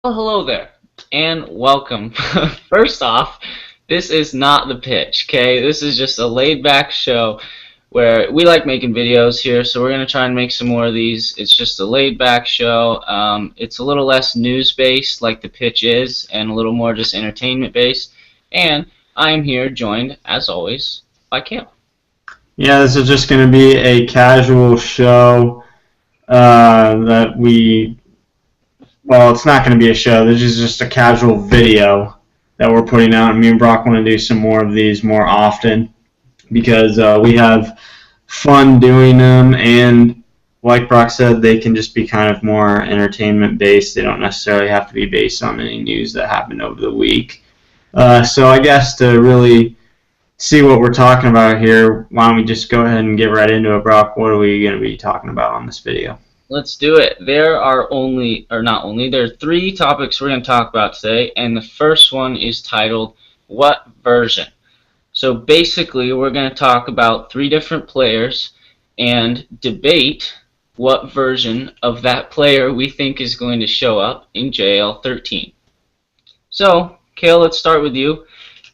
Well, hello there, and welcome. First off, this is not the pitch, okay? This is just a laid-back show where we like making videos here, so we're going to try and make some more of these. It's just a laid-back show. It's a little less news-based like the pitch is, and a little more just entertainment-based. And I am here joined, as always, by Cam. Yeah, this is just going to be a casual show well, it's not going to be a show. This is just a casual video that we're putting out. And me and Brock want to do some more of these more often because we have fun doing them. And like Brock said, they can just be kind of more entertainment-based. They don't necessarily have to be based on any news that happened over the week. So I guess to really see what we're talking about here, why don't we just go ahead and get right into it, Brock? What are we going to be talking about on this video? Let's do it. There are three topics we're going to talk about today, and the first one is titled, What Version? So basically, we're going to talk about three different players and debate what version of that player we think is going to show up in JAL 13. So, Cale, let's start with you,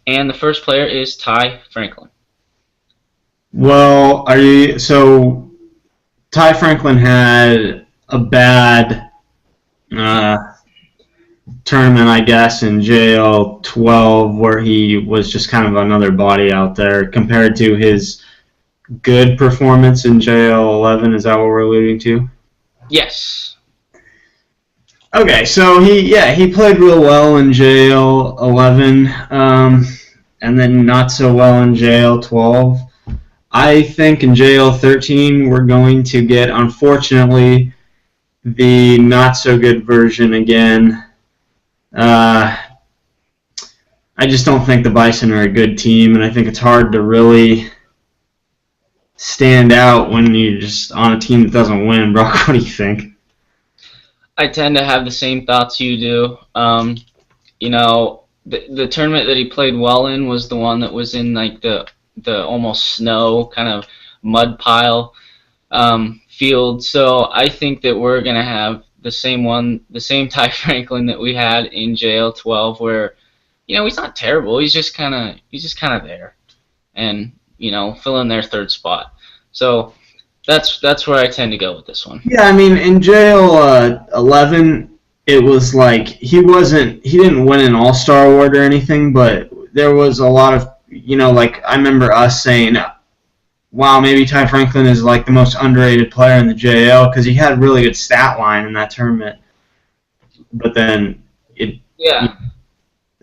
and the first player is Ty Franklin. Well, Ty Franklin had a bad tournament, I guess, in JAL 12 where he was just kind of another body out there compared to his good performance in JAL 11. Is that what we're alluding to? Yes. Okay, so he played real well in JAL 11 and then not so well in JAL 12. I think in JAL 13 we're going to get, unfortunately, the not-so-good version again. I just don't think the Bison are a good team, and I think it's hard to really stand out when you're just on a team that doesn't win. Brock, what do you think? I tend to have the same thoughts you do. The tournament that he played well in was the one that was in like the almost snow kind of mud pile field. So I think that we're going to have the same Ty Franklin that we had in JAL 12 where, he's not terrible. He's just kind of there and, filling their third spot. So that's where I tend to go with this one. Yeah, I mean, in JAL 11, it was like he didn't win an All-Star award or anything, but there was a lot of, I remember us saying, wow, maybe Ty Franklin is like the most underrated player in the JAL because he had a really good stat line in that tournament. But then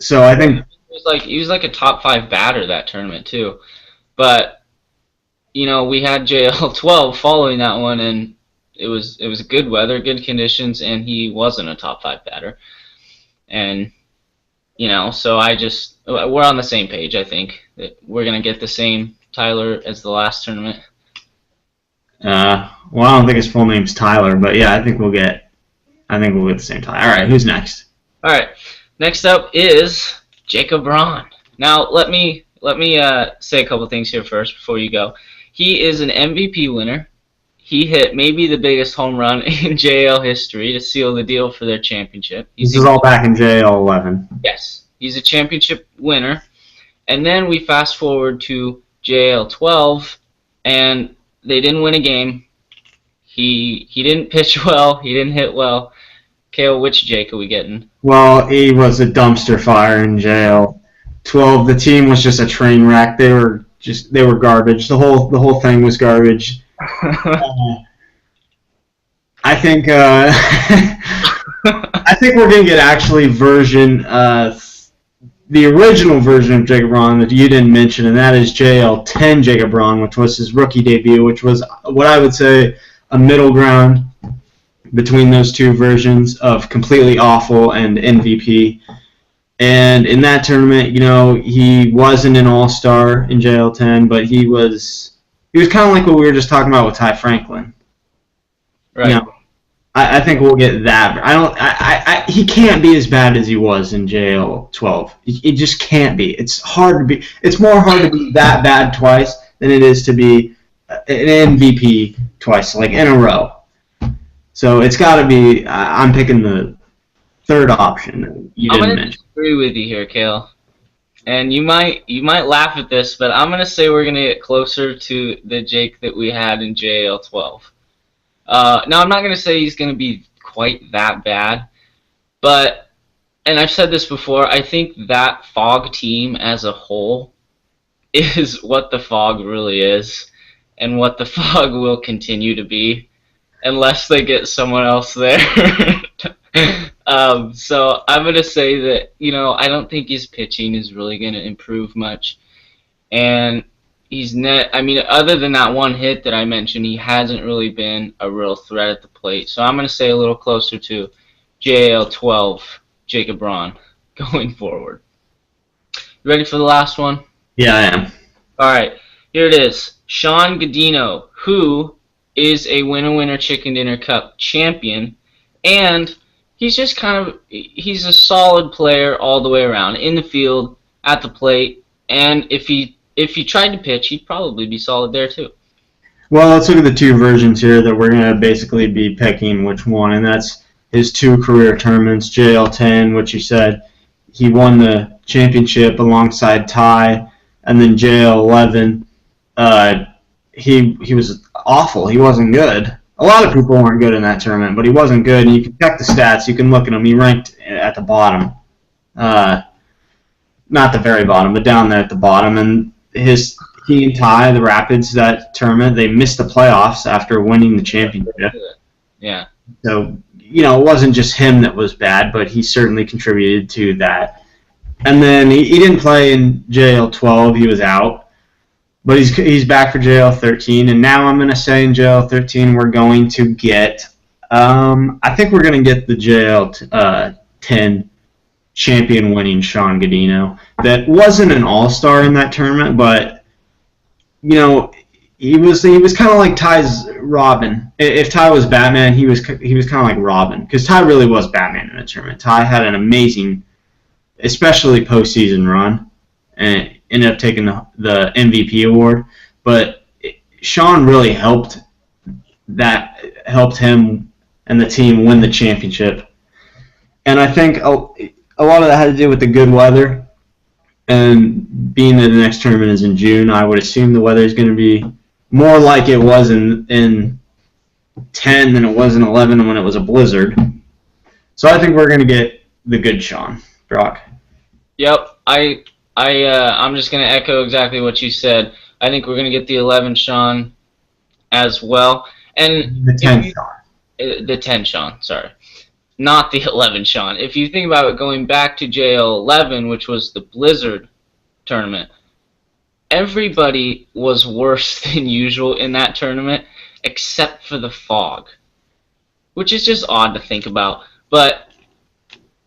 so I think he was like a top 5 batter that tournament too. But we had JAL 12 following that one, and it was good weather, good conditions, and he wasn't a top 5 batter. And so we're on the same page. I think that we're gonna get the same Tyler as the last tournament. Well, I don't think his full name's Tyler, but yeah, I think we'll get the same Tyler. All right, who's next? All right, next up is Jacob Rahn. Now let me say a couple things here first before you go. He is an MVP winner. He hit maybe the biggest home run in JAL history to seal the deal for their championship. This is all back in JAL 11. Yes, he's a championship winner. And then we fast forward to JAL 12, and they didn't win a game. He didn't pitch well. He didn't hit well. Cale, which Jake are we getting? Well, he was a dumpster fire in JAL 12. The team was just a train wreck. They were garbage. The whole thing was garbage. I think we're gonna get actually the original version of Jacob Rahn that you didn't mention, and that is JAL 10 Jacob Rahn, which was his rookie debut, which was what I would say a middle ground between those two versions of completely awful and MVP. And in that tournament, he wasn't an all-star in JAL 10, but he was kind of like what we were just talking about with Ty Franklin. Right. I think we'll get that. He can't be as bad as he was in JAL 12. He just can't be. It's more hard to be that bad twice than it is to be an MVP twice, like in a row. So it's got to be. I'm picking the third option that you I'm didn't gonna mention. disagree with you here, Kale. And you might laugh at this, but I'm gonna say we're gonna get closer to the Jake that we had in JL 12. Now I'm not gonna say he's gonna be quite that bad, but and I've said this before, I think that Fog team as a whole is what the Fog really is, and what the Fog will continue to be, unless they get someone else there. So I'm gonna say that I don't think his pitching is really gonna improve much, and he's net. I mean, other than that one hit that I mentioned, he hasn't really been a real threat at the plate. So I'm gonna say a little closer to JAL 12, Jacob Rahn, going forward. You ready for the last one? Yeah, I am. All right, here it is. Sean Godino, who is a Winner Winner Chicken Dinner Cup champion, and he's just he's a solid player all the way around, in the field, at the plate, and if he tried to pitch, he'd probably be solid there too. Well, let's look at the two versions here that we're going to basically be picking which one, and that's his two career tournaments, JL10, which you said he won the championship alongside Ty, and then JL11, he was awful. He wasn't good. A lot of people weren't good in that tournament, but he wasn't good, and you can check the stats. You can look at him. He ranked at the bottom. Not the very bottom, but down there at the bottom, and he and Ty, the Rapids, that tournament, they missed the playoffs after winning the championship. Yeah. So, it wasn't just him that was bad, but he certainly contributed to that. And then he didn't play in JL 12. He was out. But he's back for JL 13. And now I'm going to say in JL 13 we're going to get, I think we're going to get the JL 10 champion winning Sean Godino. That wasn't an all-star in that tournament, but he was kind of like Ty's Robin. If Ty was Batman, he was kind of like Robin, because Ty really was Batman in the tournament. Ty had an amazing, especially postseason run, and ended up taking the MVP award. But Sean really helped him and the team win the championship. And I think a lot of that had to do with the good weather. And being that the next tournament is in June, I would assume the weather is going to be more like it was in 10 than it was in 11 when it was a blizzard. So I think we're going to get the good Sean, Brock. Yep. I'm just going to echo exactly what you said. I think we're going to get the 11 Sean as well. And the 10 Sean. The 10 Sean, sorry. Not the 11 Sean. If you think about it, going back to JL 11, which was the Blizzard tournament, everybody was worse than usual in that tournament except for the Fog, which is just odd to think about. But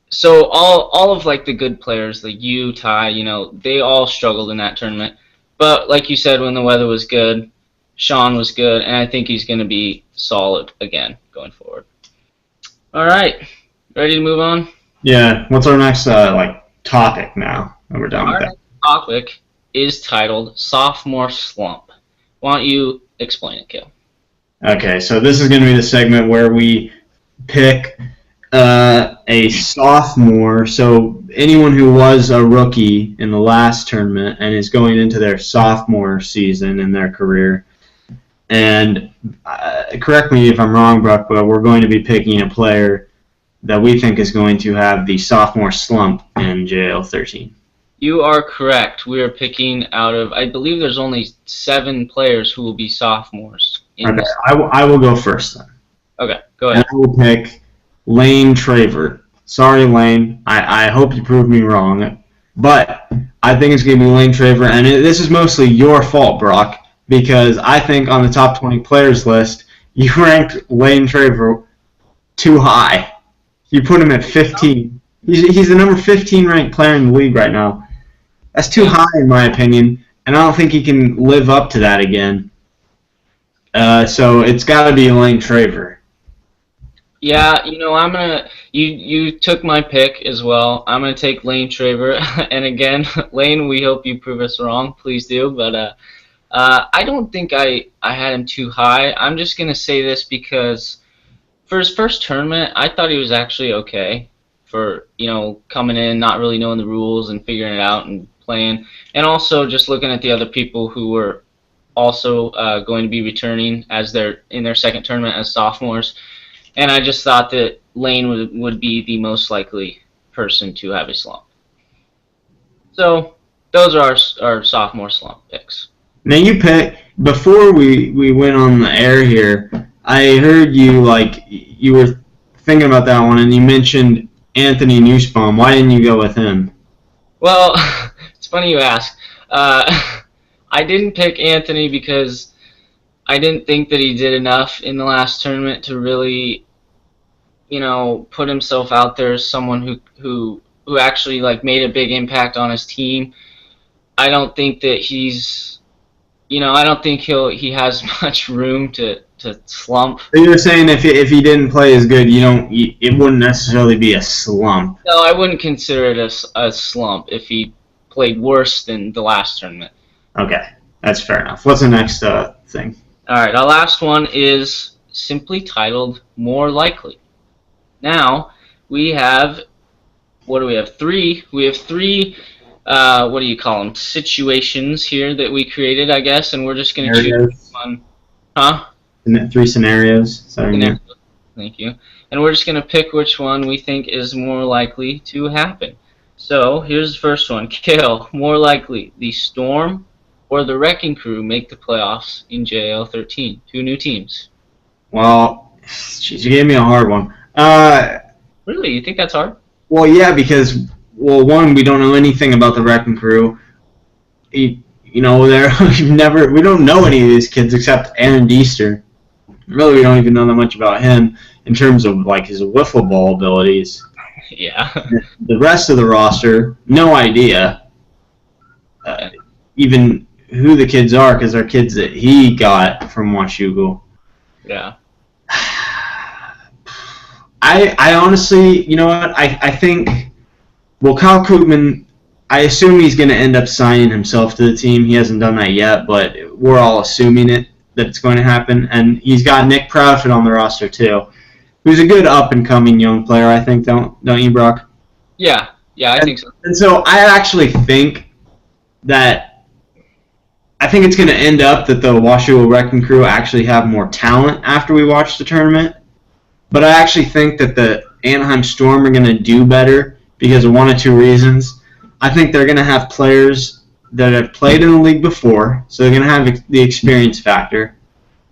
so all of like the good players, like you, Ty, they all struggled in that tournament. But like you said, when the weather was good, Sean was good, and I think he's going to be solid again going forward. All right, ready to move on? Yeah. What's our next topic now? And we're done with that. Our next topic is titled Sophomore Slump. Why don't you explain it, Kale? Okay, so this is going to be the segment where we pick a sophomore, so anyone who was a rookie in the last tournament and is going into their sophomore season in their career. And correct me if I'm wrong, Brooke, but we're going to be picking a player that we think is going to have the sophomore slump in JL 13. You are correct. We are picking out of, I believe there's only 7 players who will be sophomores. Okay, I will go first then. Okay, go ahead. And I will pick Lane Traver. Sorry, Lane. I hope you prove me wrong. But I think it's going to be Lane Traver. And this is mostly your fault, Brock, because I think on the top 20 players list, you ranked Lane Traver too high. You put him at 15. He's the number 15 ranked player in the league right now. That's too high in my opinion, and I don't think he can live up to that again. So it's got to be Lane Traver. Yeah, I'm gonna. You took my pick as well. I'm gonna take Lane Traver, and again, Lane, we hope you prove us wrong. Please do, but I don't think I had him too high. I'm just gonna say this because for his first tournament, I thought he was actually okay. for coming in, not really knowing the rules and figuring it out and playing, and also just looking at the other people who were also going to be returning as they're in their second tournament as sophomores, and I just thought that Lane would be the most likely person to have a slump. So those are our sophomore slump picks. Now you pick before we went on the air here. I heard you were thinking about that one, and you mentioned Anthony Nussbaum. Why didn't you go with him? Well, it's funny you ask. I didn't pick Anthony because I didn't think that he did enough in the last tournament to really, put himself out there as someone who actually made a big impact on his team. I don't think that he's, I don't think he has much room to slump. So you're saying if he didn't play as good, it wouldn't necessarily be a slump. No, I wouldn't consider it a slump if he played worse than the last tournament. Okay, that's fair enough. What's the next thing? All right, our last one is simply titled More Likely. Now, we have, what do we have? Three. We have three, what do you call them, situations here that we created, I guess, and we're just going to choose one. Huh? Three scenarios. Sorry. Thank you. And we're just going to pick which one we think is more likely to happen. So, here's the first one. Kale, more likely, the Storm or the Wrecking Crew make the playoffs in JAL 13? Two new teams. Well, geez, you gave me a hard one. Really? You think that's hard? Well, yeah, because, one, we don't know anything about the Wrecking Crew. We don't know any of these kids except Aaron Deester. Really, we don't even know that much about him in terms of his wiffle ball abilities. Yeah. The rest of the roster, no idea. Even who the kids are, because they're kids that he got from Washougal. Yeah. I honestly, you know what? I think, Kyle Koopman, I assume he's going to end up signing himself to the team. He hasn't done that yet, but we're all assuming that it's going to happen. And he's got Nick Proudfoot on the roster, too, who's a good up-and-coming young player, I think, don't you, Brock? Yeah, I think so. And so I actually think it's going to end up that the Washougal Wrecking Crew actually have more talent after we watch the tournament. But I actually think that the Anaheim Storm are going to do better because of one of two reasons. I think they're going to have players that have played in the league before, so they're going to have the experience factor.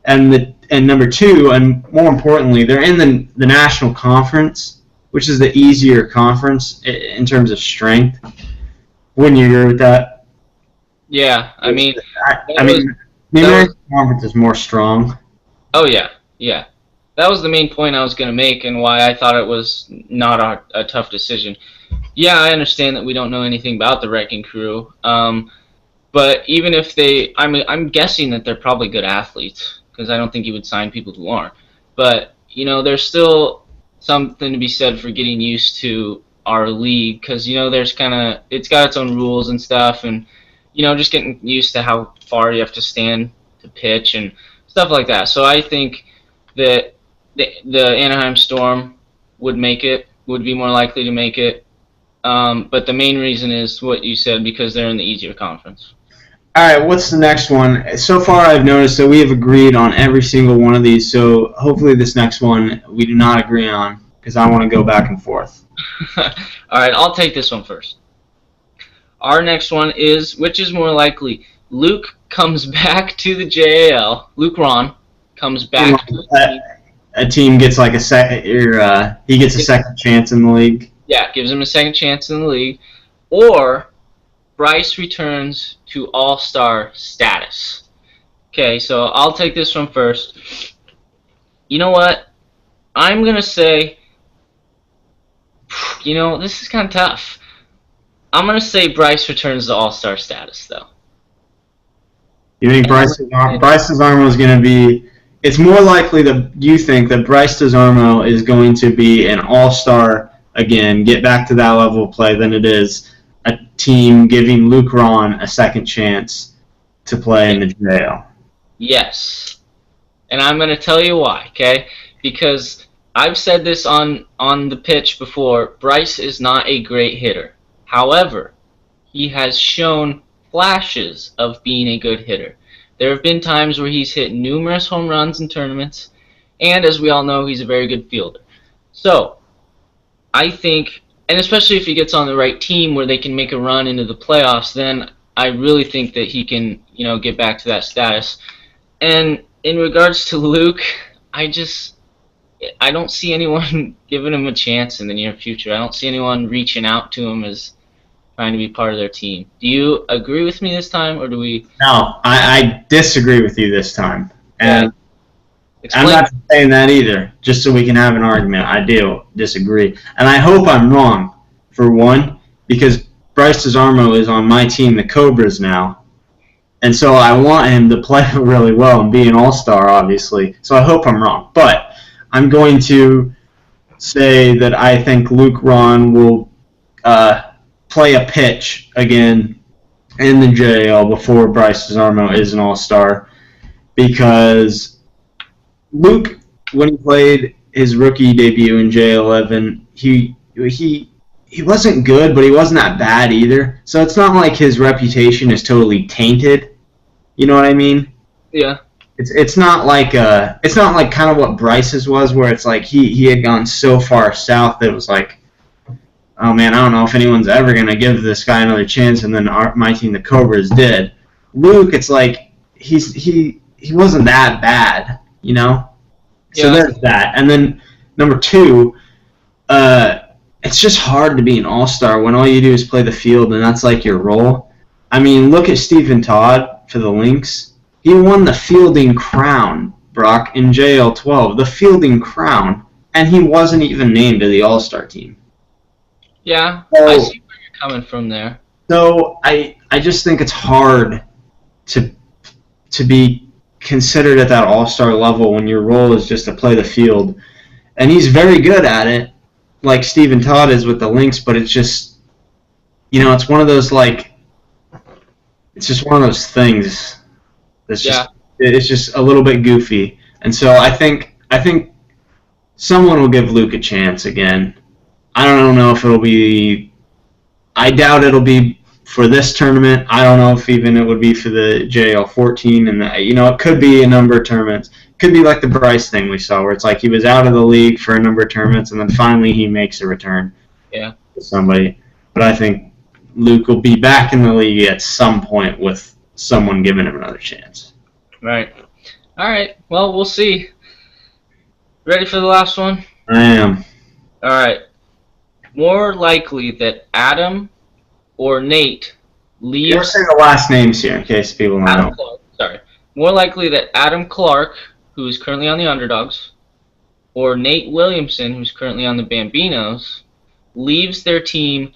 And number two, and more importantly, they're in the National Conference, which is the easier conference in terms of strength. Wouldn't you agree with that? Yeah, I mean, the American Conference is more strong. Oh, yeah. That was the main point I was going to make and why I thought it was not a tough decision. Yeah, I understand that we don't know anything about the Wrecking Crew, but even if I'm guessing that they're probably good athletes because I don't think you would sign people who aren't. But, there's still something to be said for getting used to our league because, it's got its own rules and stuff and, just getting used to how far you have to stand to pitch and stuff like that. So I think that the Anaheim Storm would be more likely to make it. But the main reason is what you said, because they're in the easier conference. All right, what's the next one? So far I've noticed that we have agreed on every single one of these, so hopefully this next one we do not agree on, because I want to go back and forth. All right, I'll take this one first. Our next one is, which is more likely, Luke comes back to the JAL, Luke Rahn comes back to the team. A team gets he gets a second chance in the league. Yeah, gives him a second chance in the league. Or Bryce returns to all-star status. Okay, so I'll take this one first. You know what? I'm going to say, this is kind of tough. I'm going to say Bryce returns to all-star status, though. You think Bryce DeSarmo is going to be... It's more likely that you think that Bryce DeSarmo is going to be an all-star again, get back to that level of play than it is a team giving Luke Rahn a second chance to play in the JAL. Yes. And I'm going to tell you why, okay? Because I've said this on the pitch before. Bryce is not a great hitter. However, he has shown flashes of being a good hitter. There have been times where he's hit numerous home runs in tournaments, and as we all know, he's a very good fielder. So, I think, and especially if he gets on the right team where they can make a run into the playoffs, then I really think that he can, get back to that status. And in regards to Luke, I don't see anyone giving him a chance in the near future. I don't see anyone reaching out to him as trying to be part of their team. Do you agree with me this time, or do we? No, I disagree with you this time. Yeah, And I'm explain. not saying that either, just so we can have an argument. I do disagree. And I hope I'm wrong, for one, because Bryce DeSarmo is on my team, the Cobras, now. And so I want him to play really well and be an all-star, obviously. So I hope I'm wrong. But I'm going to say that I think Luke Rahn will play a pitch again in the JAL before Bryce DeSarmo is an all-star, because Luke, when he played his rookie debut in J11, he wasn't good, but he wasn't that bad either. So it's not like his reputation is totally tainted. You know what I mean? Yeah, It's not like kind of what Bryce's was, where it's like he had gone so far south that it was like, oh man, I don't know if anyone's ever gonna give this guy another chance. And then my team, the Cobras, did. Luke, it's like he wasn't that bad, you know. So yeah, there's that. And then number two, it's just hard to be an all-star when all you do is play the field and that's like your role. I mean, look at Stephen Todd for the Lynx. He won the fielding crown, Brock, in JL12, the fielding crown, and he wasn't even named to the all-star team. yeah. I So, see where you're coming from there. so I just think it's hard to be considered at that all-star level when your role is just to play the field. And he's very good at it, like Stephen Todd is with the Lynx, but it's just, it's one of those, like, it's just one of those things that's Yeah, it's just a little bit goofy. And so I think someone will give Luke a chance again. I don't know if it'll be, I doubt it'll be for this tournament. I don't know if even it would be for the JL14, and it could be a number of tournaments. It could be like the Bryce thing we saw, where it's like he was out of the league for a number of tournaments, and then finally he makes a return yeah. to somebody. But I think Luke will be back in the league at some point with someone giving him another chance. Right. All right. Well, we'll see. Ready for the last one? I am. All right. More likely that Adam or Nate You want to leaves. say the last names here in case people don't Adam know. Clark. Sorry. More likely that Adam Clark, who is currently on the Underdogs, or Nate Williamson, who's currently on the Bambinos, leaves their team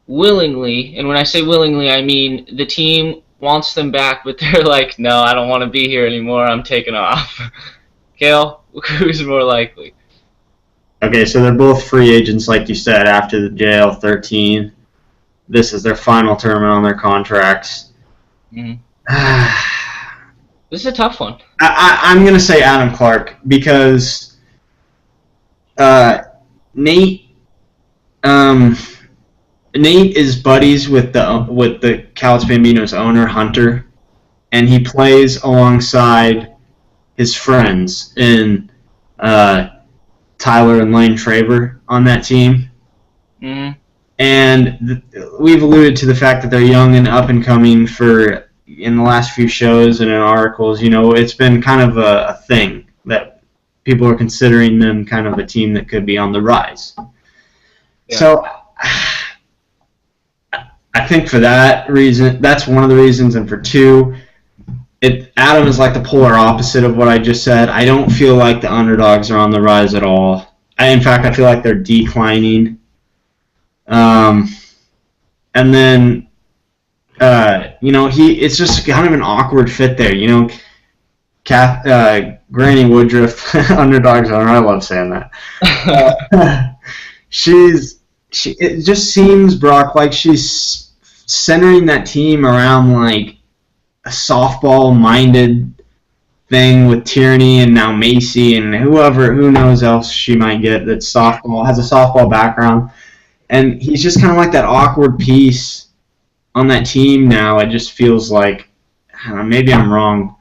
willingly. And when I say willingly, I mean the team wants them back, but they're like, no, I don't want to be here anymore. I'm taking off. Kale, who's more likely? Okay, so they're both free agents, like you said, after the JL13. This is their final tournament on their contracts. Mhm. I, This is a tough one. I'm going to say Adam Clark because Nate Nate is buddies with the Cowboys Bambinos owner, Hunter, and he plays alongside his friends in Tyler and Lane Traver on that team. Mm-hmm. And we've alluded to the fact that they're young and up and coming in the last few shows and in articles. It's been kind of a thing that people are considering them kind of a team that could be on the rise. Yeah. So I think for that reason, that's one of the reasons. And for two, Adam is like the polar opposite of what I just said. I don't feel like the Underdogs are on the rise at all. In fact, I feel like they're declining. And then, it's just kind of an awkward fit there. Granny Woodruff, Underdogs owner, I love saying that. It just seems, Brock, like she's centering that team around like a softball-minded thing with Tierney and now Macy and who knows else she might get that has a softball background. And he's just kind of like that awkward piece on that team now. It just feels like, I don't know, maybe I'm wrong.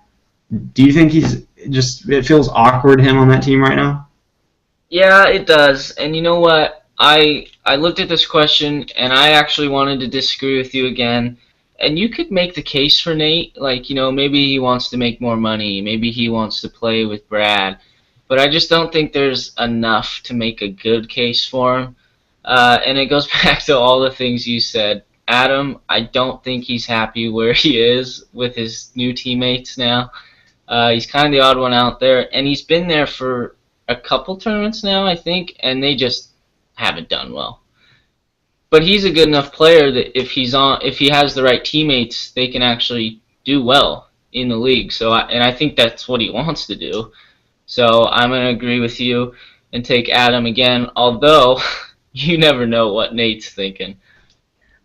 Do you think it feels awkward him on that team right now? Yeah, it does. And you know what? I looked at this question and I actually wanted to disagree with you again. And you could make the case for Nate, like, maybe he wants to make more money, maybe he wants to play with Brad. But I just don't think there's enough to make a good case for him. And it goes back to all the things you said. Adam, I don't think he's happy where he is with his new teammates now. He's kind of the odd one out there, and he's been there for a couple tournaments now, I think, and they just haven't done well. But he's a good enough player that if he has the right teammates, they can actually do well in the league. So, I think that's what he wants to do. So I'm going to agree with you and take Adam again, although you never know what Nate's thinking.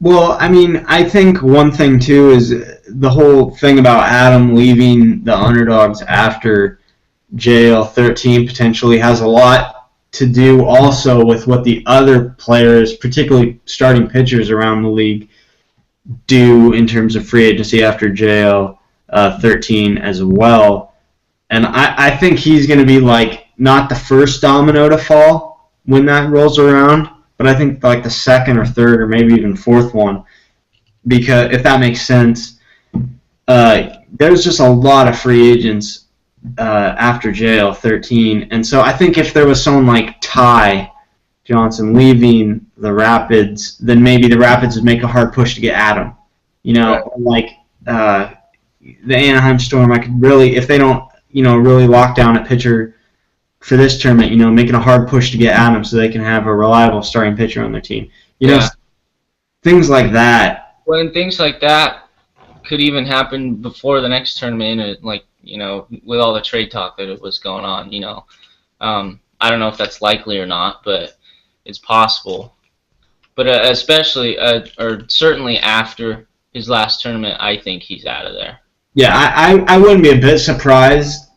Well, I mean, I think one thing, too, is the whole thing about Adam leaving the underdogs after JAL 13 potentially has a lot to do also with what the other players, particularly starting pitchers around the league, do in terms of free agency after JAL 13 as well. And I think he's going to be like not the first domino to fall when that rolls around, but I think like the second or third or maybe even fourth one, because if that makes sense, there's just a lot of free agents after JAL 13, and so I think if there was someone like Ty Johnson leaving the Rapids, then maybe the Rapids would make a hard push to get Adam. Like the Anaheim Storm, I could really, if they don't, really lock down a pitcher for this tournament, making a hard push to get Adam so they can have a reliable starting pitcher on their team. Things like that. When things like that could even happen before the next tournament, with all the trade talk that was going on, I don't know if that's likely or not, but it's possible. But especially, or certainly after his last tournament, I think he's out of there. Yeah, I wouldn't be a bit surprised,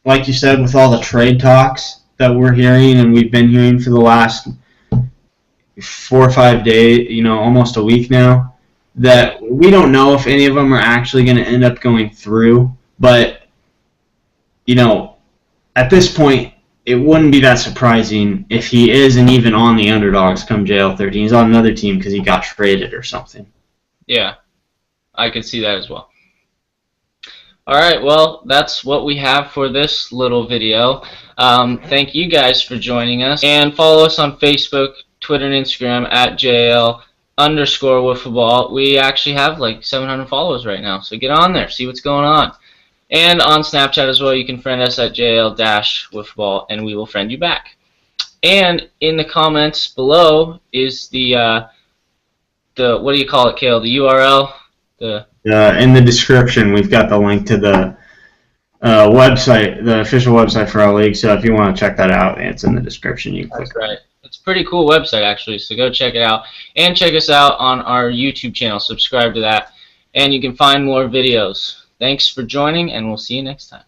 like you said, with all the trade talks that we're hearing and we've been hearing for the last 4 or 5 days, almost a week now, that we don't know if any of them are actually going to end up going through. But, at this point, it wouldn't be that surprising if he isn't even on the underdogs come JAL 13. He's on another team because he got traded or something. Yeah, I could see that as well. Alright, well, that's what we have for this little video. Thank you guys for joining us. And follow us on Facebook, Twitter, and Instagram at JAL_wiffleball. We actually have like 700 followers right now, so get on there, see what's going on. And on Snapchat as well, you can friend us at JAL-wiffleball, and we will friend you back. And in the comments below is the what do you call it, Kale? The URL? In the description, we've got the link to the website, the official website for our league. So if you want to check that out, it's in the description. You can click. That's right. It's a pretty cool website, actually, so go check it out. And check us out on our YouTube channel. Subscribe to that, and you can find more videos. Thanks for joining, and we'll see you next time.